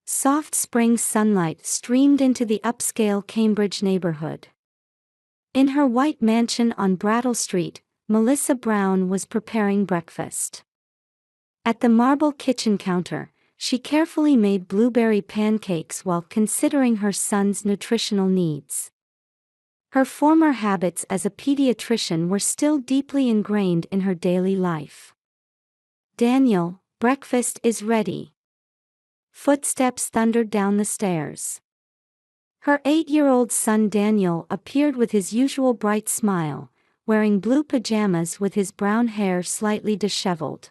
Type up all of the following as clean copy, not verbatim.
Soft spring sunlight streamed into the upscale Cambridge neighborhood. In her white mansion on Brattle Street, Melissa Brown was preparing breakfast. At the marble kitchen counter, she carefully made blueberry pancakes while considering her son's nutritional needs. Her former habits as a pediatrician were still deeply ingrained in her daily life. "Daniel, breakfast is ready." Footsteps thundered down the stairs. Her 8-year-old son Daniel appeared with his usual bright smile, wearing blue pajamas with his brown hair slightly disheveled.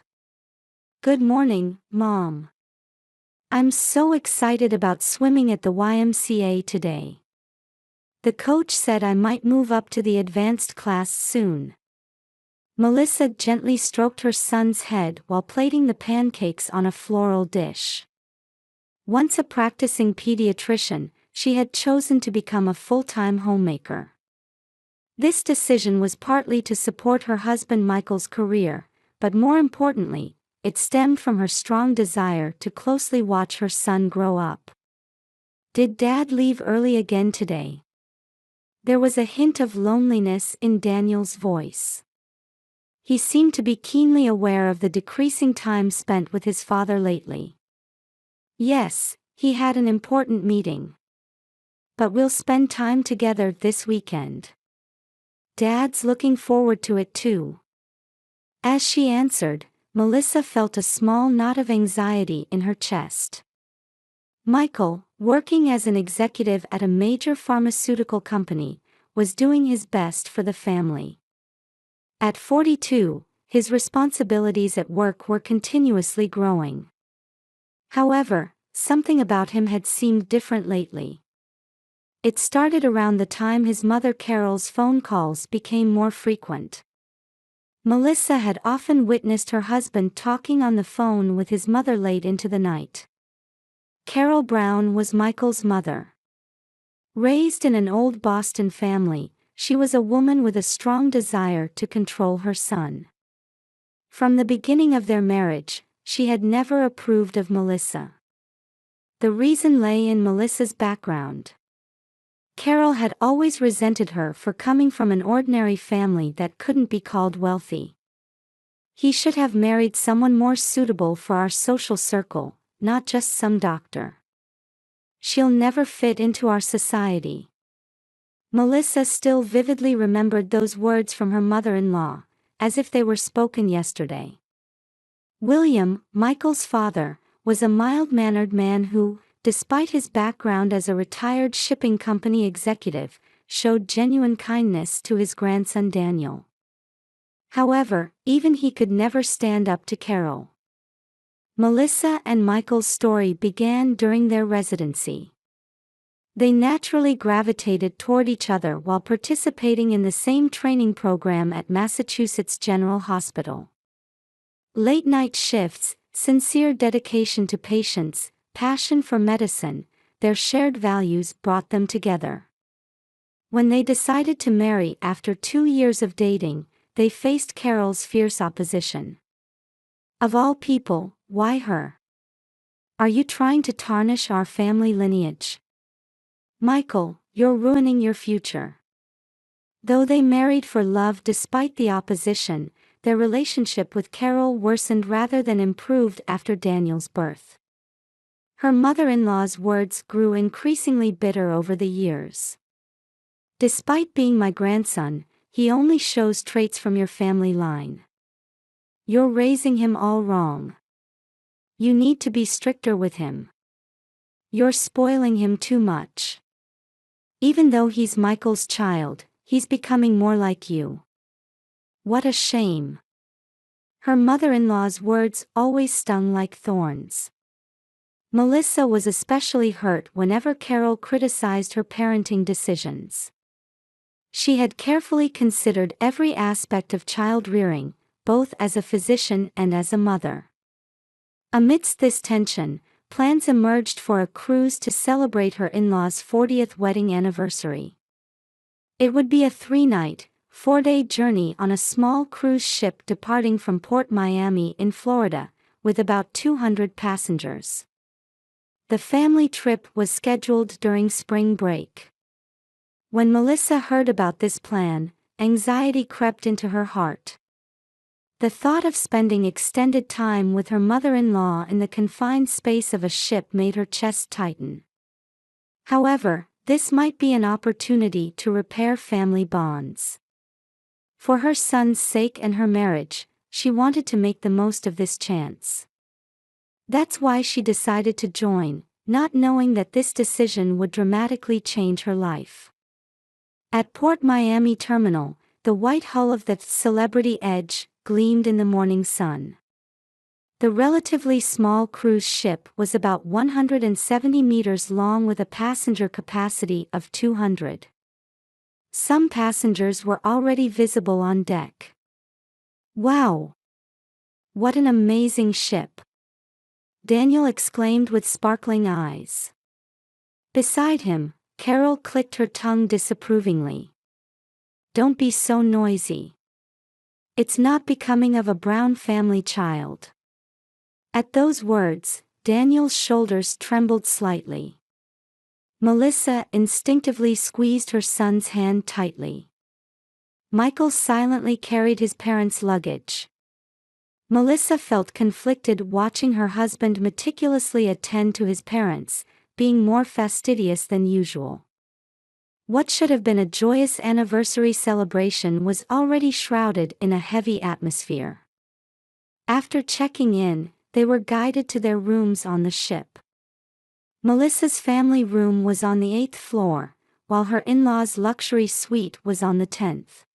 "Good morning, Mom. I'm so excited about swimming at the YMCA today. The coach said I might move up to the advanced class soon." Melissa gently stroked her son's head while plating the pancakes on a floral dish. Once a practicing pediatrician, she had chosen to become a full-time homemaker. This decision was partly to support her husband Michael's career, but more importantly, it stemmed from her strong desire to closely watch her son grow up. "Did Dad leave early again today?" There was a hint of loneliness in Daniel's voice. He seemed to be keenly aware of the decreasing time spent with his father lately. "Yes, he had an important meeting. But we'll spend time together this weekend. Dad's looking forward to it too." As she answered, Melissa felt a small knot of anxiety in her chest. Michael, working as an executive at a major pharmaceutical company, was doing his best for the family. At 42, his responsibilities at work were continuously growing. However, something about him had seemed different lately. It started around the time his mother Carol's phone calls became more frequent. Melissa had often witnessed her husband talking on the phone with his mother late into the night. Carol Brown was Michael's mother. Raised in an old Boston family, she was a woman with a strong desire to control her son. From the beginning of their marriage, she had never approved of Melissa. The reason lay in Melissa's background. Carol had always resented her for coming from an ordinary family that couldn't be called wealthy. "He should have married someone more suitable for our social circle, not just some doctor. She'll never fit into our society." Melissa still vividly remembered those words from her mother-in-law, as if they were spoken yesterday. William, Michael's father, was a mild-mannered man who, despite his background as a retired shipping company executive, showed genuine kindness to his grandson Daniel. However, even he could never stand up to Carol. Melissa and Michael's story began during their residency. They naturally gravitated toward each other while participating in the same training program at Massachusetts General Hospital. Late-night shifts, sincere dedication to patients, passion for medicine, their shared values brought them together. When they decided to marry after 2 years of dating, they faced Carol's fierce opposition. "Of all people, why her? Are you trying to tarnish our family lineage? Michael, you're ruining your future." Though they married for love despite the opposition, their relationship with Carol worsened rather than improved after Daniel's birth. Her mother-in-law's words grew increasingly bitter over the years. "Despite being my grandson, he only shows traits from your family line. You're raising him all wrong. You need to be stricter with him. You're spoiling him too much. Even though he's Michael's child, he's becoming more like you. What a shame." Her mother-in-law's words always stung like thorns. Melissa was especially hurt whenever Carol criticized her parenting decisions. She had carefully considered every aspect of child rearing, both as a physician and as a mother. Amidst this tension, plans emerged for a cruise to celebrate her in-laws' 40th wedding anniversary. It would be a 3-night, 4-day journey on a small cruise ship departing from Port Miami in Florida, with about 200 passengers. The family trip was scheduled during spring break. When Melissa heard about this plan, anxiety crept into her heart. The thought of spending extended time with her mother-in-law in the confined space of a ship made her chest tighten. However, this might be an opportunity to repair family bonds. For her son's sake and her marriage, she wanted to make the most of this chance. That's why she decided to join, not knowing that this decision would dramatically change her life. At Port Miami Terminal, the white hull of the Celebrity Edge gleamed in the morning sun. The relatively small cruise ship was about 170 meters long with a passenger capacity of 200. Some passengers were already visible on deck. "Wow! What an amazing ship!" Daniel exclaimed with sparkling eyes. Beside him, Carol clicked her tongue disapprovingly. "Don't be so noisy. It's not becoming of a Brown family child." At those words, Daniel's shoulders trembled slightly. Melissa instinctively squeezed her son's hand tightly. Michael silently carried his parents' luggage. Melissa felt conflicted watching her husband meticulously attend to his parents, being more fastidious than usual. What should have been a joyous anniversary celebration was already shrouded in a heavy atmosphere. After checking in, they were guided to their rooms on the ship. Melissa's family room was on the 8th floor, while her in-laws' luxury suite was on the 10th.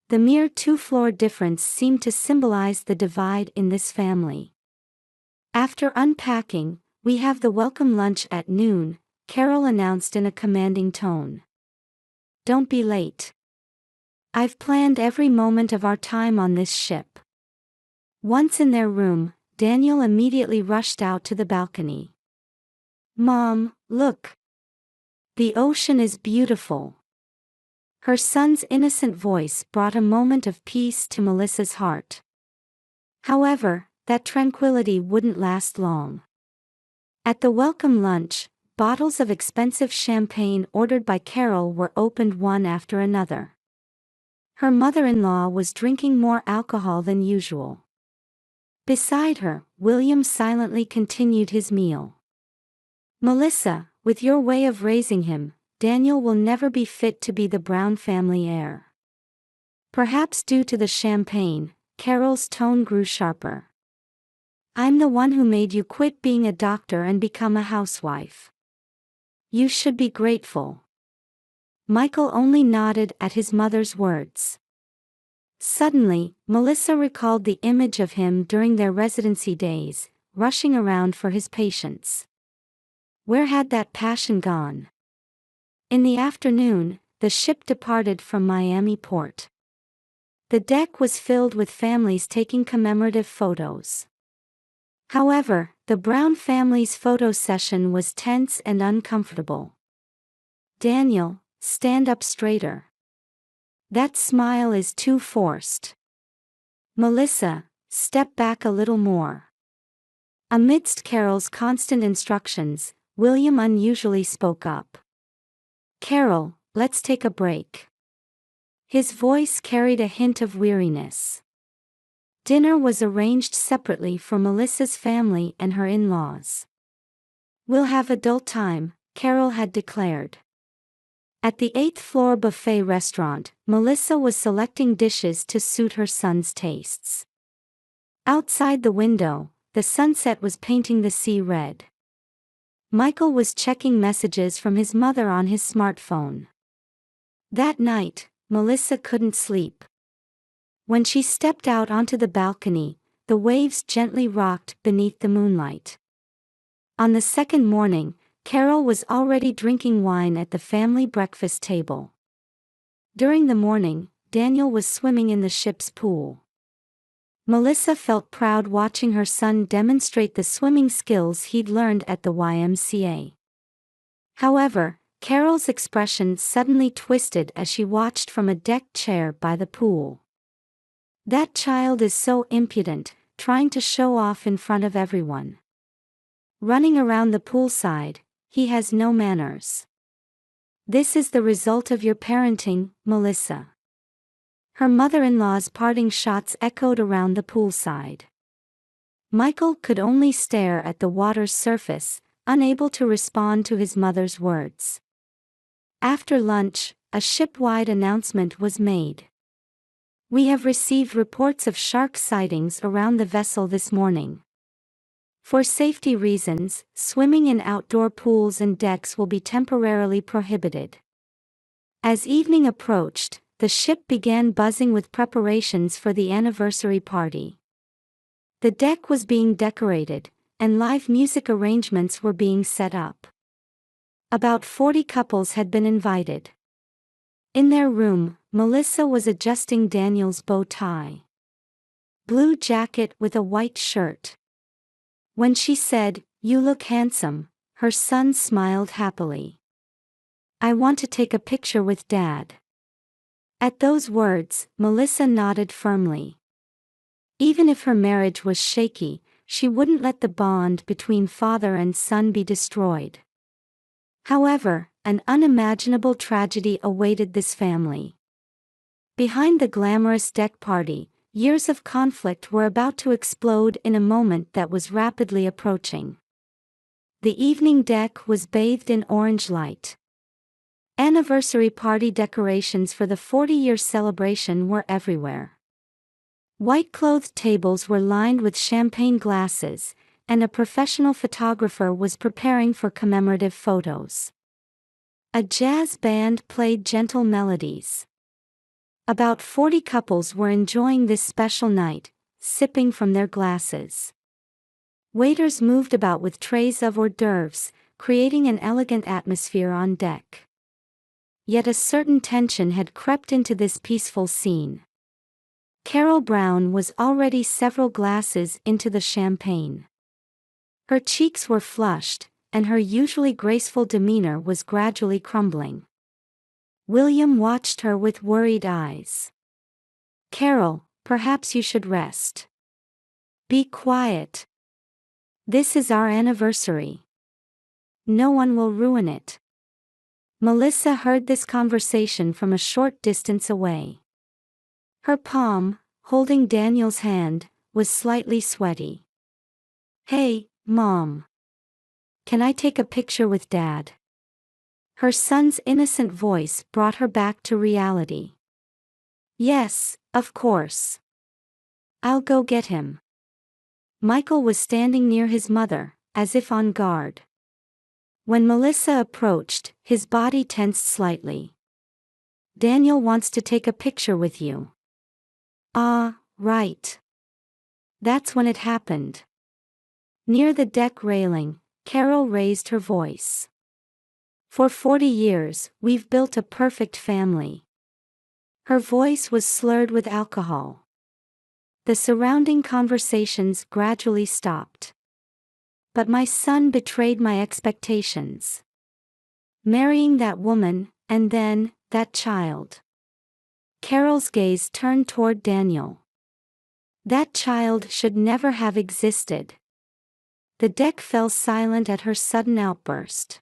The mere 2-floor difference seemed to symbolize the divide in this family. After unpacking, "We have the welcome lunch at noon," Carol announced in a commanding tone. "Don't be late. I've planned every moment of our time on this ship." Once in their room, Daniel immediately rushed out to the balcony. "Mom, look. The ocean is beautiful." Her son's innocent voice brought a moment of peace to Melissa's heart. However, that tranquility wouldn't last long. At the welcome lunch, bottles of expensive champagne ordered by Carol were opened one after another. Her mother-in-law was drinking more alcohol than usual. Beside her, William silently continued his meal. "Melissa, with your way of raising him, Daniel will never be fit to be the Brown family heir." Perhaps due to the champagne, Carol's tone grew sharper. "I'm the one who made you quit being a doctor and become a housewife. You should be grateful." Michael only nodded at his mother's words. Suddenly, Melissa recalled the image of him during their residency days, rushing around for his patients. Where had that passion gone? In the afternoon, the ship departed from Miami port. The deck was filled with families taking commemorative photos. However, the Brown family's photo session was tense and uncomfortable. "Daniel, stand up straighter. That smile is too forced." "Melissa, step back a little more." Amidst Carol's constant instructions, William unusually spoke up. "Carol, let's take a break." His voice carried a hint of weariness. Dinner was arranged separately for Melissa's family and her in-laws. "We'll have adult time," Carol had declared. At the 8th floor buffet restaurant, Melissa was selecting dishes to suit her son's tastes. Outside the window, the sunset was painting the sea red. Michael was checking messages from his mother on his smartphone. That night, Melissa couldn't sleep. When she stepped out onto the balcony, the waves gently rocked beneath the moonlight. On the second morning, Carol was already drinking wine at the family breakfast table. During the morning, Daniel was swimming in the ship's pool. Melissa felt proud watching her son demonstrate the swimming skills he'd learned at the YMCA. However, Carol's expression suddenly twisted as she watched from a deck chair by the pool. "That child is so impudent, trying to show off in front of everyone." Running around the poolside, he has no manners. This is the result of your parenting, Melissa. Her mother-in-law's parting shots echoed around the poolside. Michael could only stare at the water's surface, unable to respond to his mother's words. After lunch, a ship-wide announcement was made. We have received reports of shark sightings around the vessel this morning. For safety reasons, swimming in outdoor pools and decks will be temporarily prohibited. As evening approached, the ship began buzzing with preparations for the anniversary party. The deck was being decorated, and live music arrangements were being set up. About 40 couples had been invited. In their room, Melissa was adjusting Daniel's bow tie. Blue jacket with a white shirt. When she said, "You look handsome," her son smiled happily. "I want to take a picture with Dad." At those words, Melissa nodded firmly. Even if her marriage was shaky, she wouldn't let the bond between father and son be destroyed. However, an unimaginable tragedy awaited this family. Behind the glamorous deck party, years of conflict were about to explode in a moment that was rapidly approaching. The evening deck was bathed in orange light. Anniversary party decorations for the 40-year celebration were everywhere. White-clothed tables were lined with champagne glasses, and a professional photographer was preparing for commemorative photos. A jazz band played gentle melodies. About 40 couples were enjoying this special night, sipping from their glasses. Waiters moved about with trays of hors d'oeuvres, creating an elegant atmosphere on deck. Yet a certain tension had crept into this peaceful scene. Carol Brown was already several glasses into the champagne. Her cheeks were flushed, and her usually graceful demeanor was gradually crumbling. William watched her with worried eyes. "Carol, perhaps you should rest. Be quiet. This is our anniversary. No one will ruin it." Melissa heard this conversation from a short distance away. Her palm, holding Daniel's hand, was slightly sweaty. "Hey, Mom. Can I take a picture with Dad?" Her son's innocent voice brought her back to reality. "Yes, of course. I'll go get him." Michael was standing near his mother, as if on guard. When Melissa approached, his body tensed slightly. "Daniel wants to take a picture with you." "Ah, right." That's when it happened. Near the deck railing, Carol raised her voice. "For 40 years, we've built a perfect family." Her voice was slurred with alcohol. The surrounding conversations gradually stopped. "But my son betrayed my expectations. Marrying that woman, and then, that child." Carol's gaze turned toward Daniel. "That child should never have existed." The deck fell silent at her sudden outburst.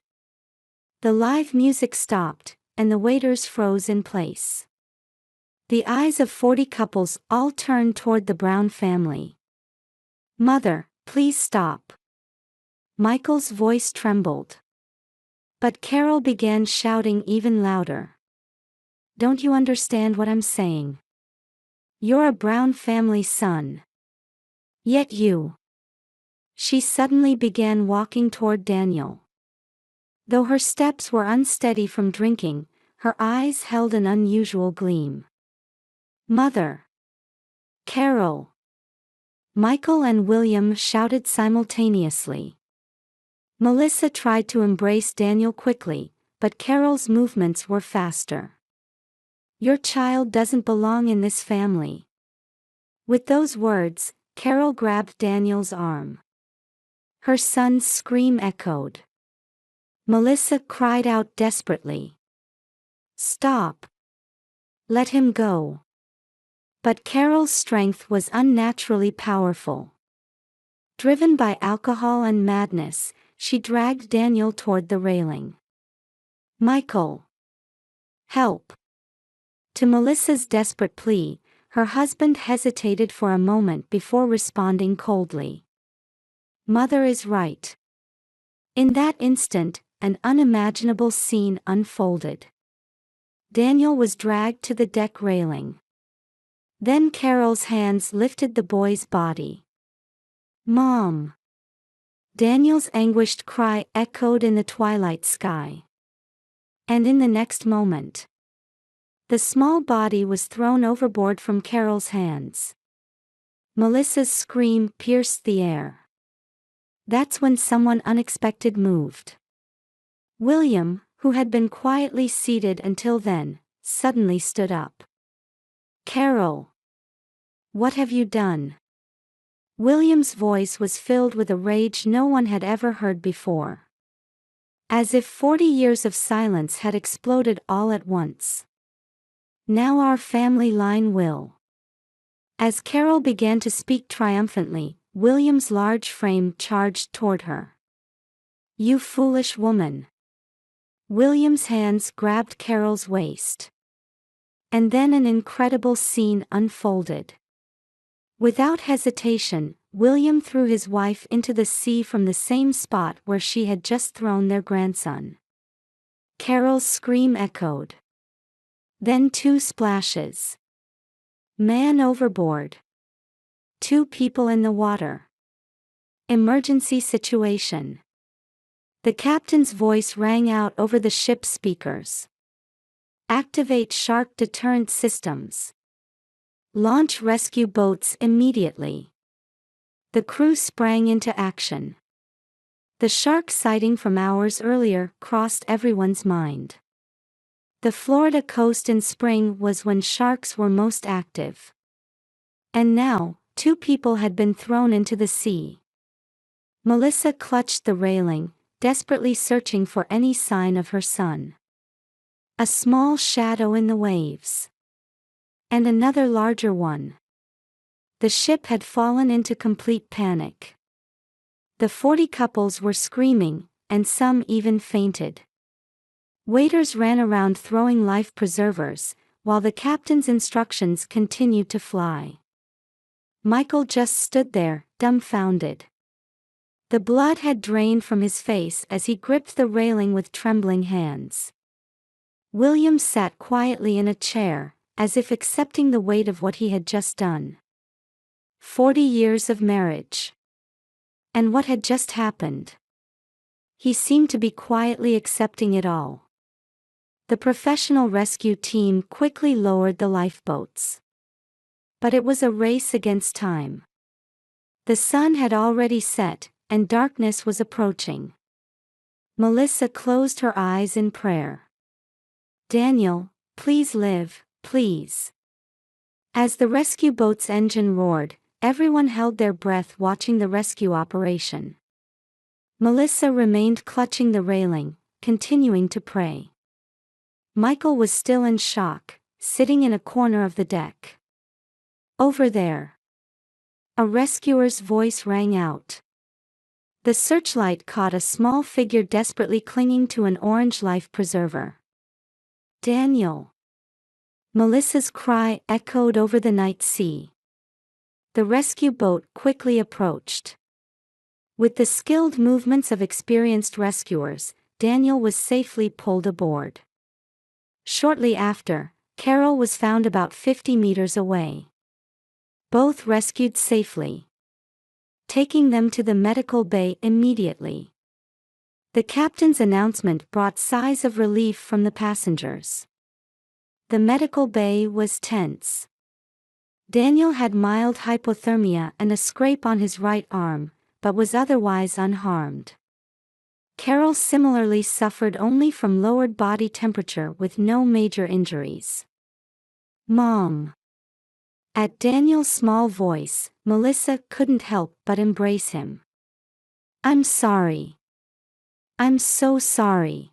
The live music stopped, and the waiters froze in place. The eyes of 40 couples all turned toward the Brown family. "Mother, please stop." Michael's voice trembled. But Carol began shouting even louder. "Don't you understand what I'm saying? You're a Brown family son. Yet you." She suddenly began walking toward Daniel. Though her steps were unsteady from drinking, her eyes held an unusual gleam. "Mother!" "Carol!" Michael and William shouted simultaneously. Melissa tried to embrace Daniel quickly, but Carol's movements were faster. "Your child doesn't belong in this family." With those words, Carol grabbed Daniel's arm. Her son's scream echoed. Melissa cried out desperately. "Stop! Let him go." But Carol's strength was unnaturally powerful. Driven by alcohol and madness, she dragged Daniel toward the railing. "Michael! Help!" To Melissa's desperate plea, her husband hesitated for a moment before responding coldly. "Mother is right." In that instant, an unimaginable scene unfolded. Daniel was dragged to the deck railing. Then Carol's hands lifted the boy's body. "Mom!" Daniel's anguished cry echoed in the twilight sky. And in the next moment, the small body was thrown overboard from Carol's hands. Melissa's scream pierced the air. That's when someone unexpected moved. William, who had been quietly seated until then, suddenly stood up. "Carol! What have you done?" William's voice was filled with a rage no one had ever heard before. As if 40 years of silence had exploded all at once. "Now our family line will." As Carol began to speak triumphantly, William's large frame charged toward her. "You foolish woman." William's hands grabbed Carol's waist. And then an incredible scene unfolded. Without hesitation, William threw his wife into the sea from the same spot where she had just thrown their grandson. Carol's scream echoed. Then 2 splashes. Man overboard. 2 people in the water. Emergency situation. The captain's voice rang out over the ship's speakers. "Activate shark deterrent systems. Launch rescue boats immediately." The crew sprang into action. The shark sighting from hours earlier crossed everyone's mind. The Florida coast in spring was when sharks were most active. And now, 2 people had been thrown into the sea. Melissa clutched the railing, desperately searching for any sign of her son. A small shadow in the waves. And another larger one. The ship had fallen into complete panic. The 40 couples were screaming, and some even fainted. Waiters ran around throwing life preservers, while the captain's instructions continued to fly. Michael just stood there, dumbfounded. The blood had drained from his face as he gripped the railing with trembling hands. William sat quietly in a chair, as if accepting the weight of what he had just done. 40 years of marriage. And what had just happened? He seemed to be quietly accepting it all. The professional rescue team quickly lowered the lifeboats. But it was a race against time. The sun had already set, and darkness was approaching. Melissa closed her eyes in prayer. "Daniel, please live, please." As the rescue boat's engine roared, everyone held their breath watching the rescue operation. Melissa remained clutching the railing, continuing to pray. Michael was still in shock, sitting in a corner of the deck. "Over there." A rescuer's voice rang out. The searchlight caught a small figure desperately clinging to an orange life preserver. "Daniel." Melissa's cry echoed over the night sea. The rescue boat quickly approached. With the skilled movements of experienced rescuers, Daniel was safely pulled aboard. Shortly after, Carol was found about 50 meters away. Both rescued safely. Taking them to the medical bay immediately. The captain's announcement brought sighs of relief from the passengers. The medical bay was tense. Daniel had mild hypothermia and a scrape on his right arm, but was otherwise unharmed. Carol similarly suffered only from lowered body temperature with no major injuries. "Mom." At Daniel's small voice, Melissa couldn't help but embrace him. "I'm sorry. I'm so sorry."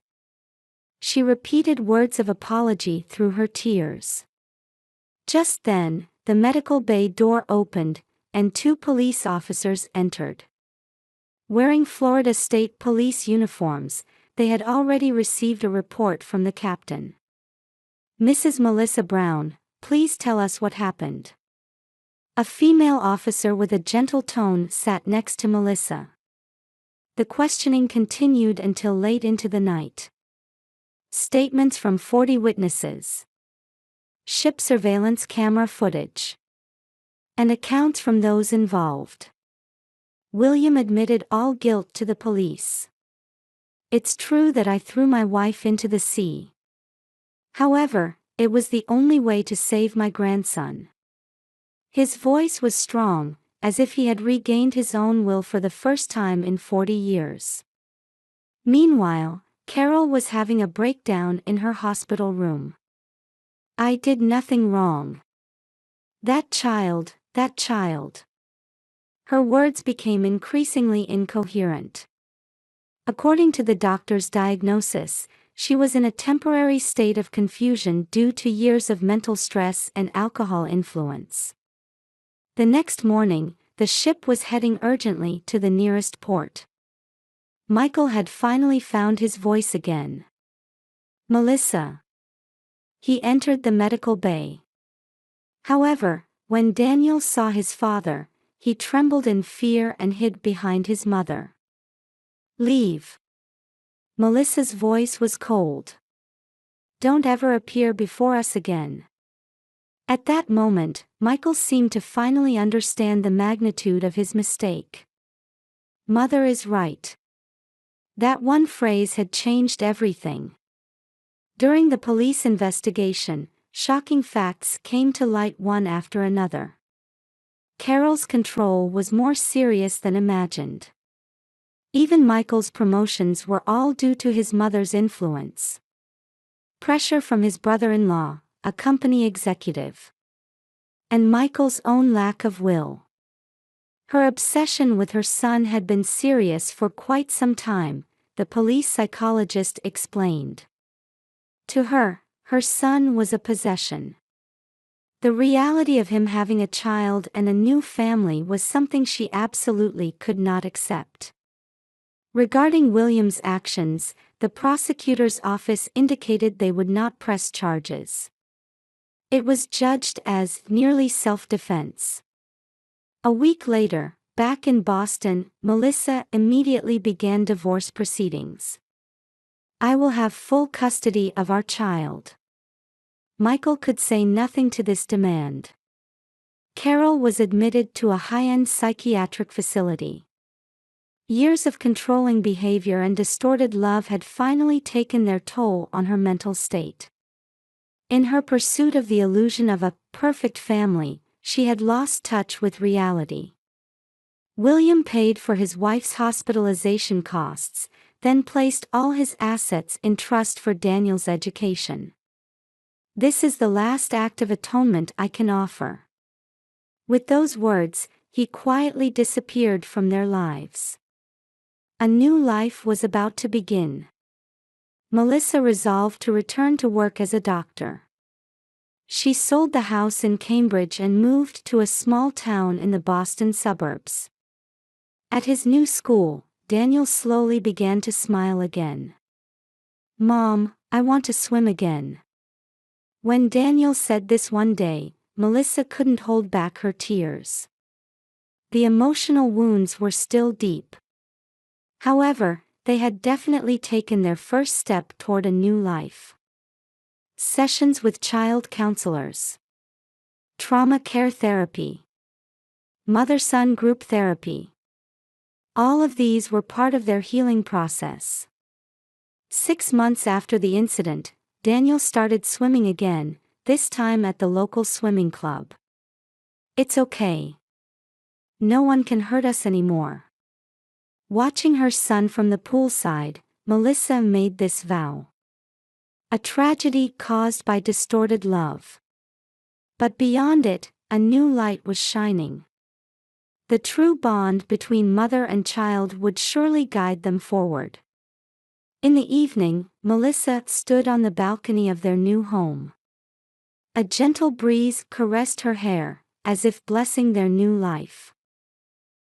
She repeated words of apology through her tears. Just then, the medical bay door opened, and 2 police officers entered. Wearing Florida State Police uniforms, they had already received a report from the captain. "Mrs. Melissa Brown, please tell us what happened." A female officer with a gentle tone sat next to Melissa. The questioning continued until late into the night. Statements from 40 witnesses. Ship surveillance camera footage. And accounts from those involved. William admitted all guilt to the police. "It's true that I threw my wife into the sea. However, it was the only way to save my grandson." His voice was strong, as if he had regained his own will for the first time in 40 years. Meanwhile, Carol was having a breakdown in her hospital room. "I did nothing wrong. That child, that child." Her words became increasingly incoherent. According to the doctor's diagnosis, she was in a temporary state of confusion due to years of mental stress and alcohol influence. The next morning, the ship was heading urgently to the nearest port. Michael had finally found his voice again. "Melissa." He entered the medical bay. However, when Daniel saw his father, he trembled in fear and hid behind his mother. "Leave." Melissa's voice was cold. "Don't ever appear before us again." At that moment, Michael seemed to finally understand the magnitude of his mistake. "Mother is right." That one phrase had changed everything. During the police investigation, shocking facts came to light one after another. Carol's control was more serious than imagined. Even Michael's promotions were all due to his mother's influence. Pressure from his brother-in-law, a company executive. And Michael's own lack of will. Her obsession with her son had been serious for quite some time, the police psychologist explained. To her, her son was a possession. The reality of him having a child and a new family was something she absolutely could not accept. Regarding William's actions, the prosecutor's office indicated they would not press charges. It was judged as nearly self-defense. A week later, back in Boston, Melissa immediately began divorce proceedings. "I will have full custody of our child." Michael could say nothing to this demand. Carol was admitted to a high-end psychiatric facility. Years of controlling behavior and distorted love had finally taken their toll on her mental state. In her pursuit of the illusion of a perfect family, she had lost touch with reality. William paid for his wife's hospitalization costs, then placed all his assets in trust for Daniel's education. "This is the last act of atonement I can offer." With those words, he quietly disappeared from their lives. A new life was about to begin. Melissa resolved to return to work as a doctor. She sold the house in Cambridge and moved to a small town in the Boston suburbs. At his new school, Daniel slowly began to smile again. "Mom, I want to swim again." When Daniel said this one day, Melissa couldn't hold back her tears. The emotional wounds were still deep. However, they had definitely taken their first step toward a new life. Sessions with child counselors. Trauma care therapy. Mother-son group therapy. All of these were part of their healing process. 6 months after the incident, Daniel started swimming again, this time at the local swimming club. "It's okay. No one can hurt us anymore." Watching her son from the poolside, Melissa made this vow. A tragedy caused by distorted love. But beyond it, a new light was shining. The true bond between mother and child would surely guide them forward. In the evening, Melissa stood on the balcony of their new home. A gentle breeze caressed her hair, as if blessing their new life.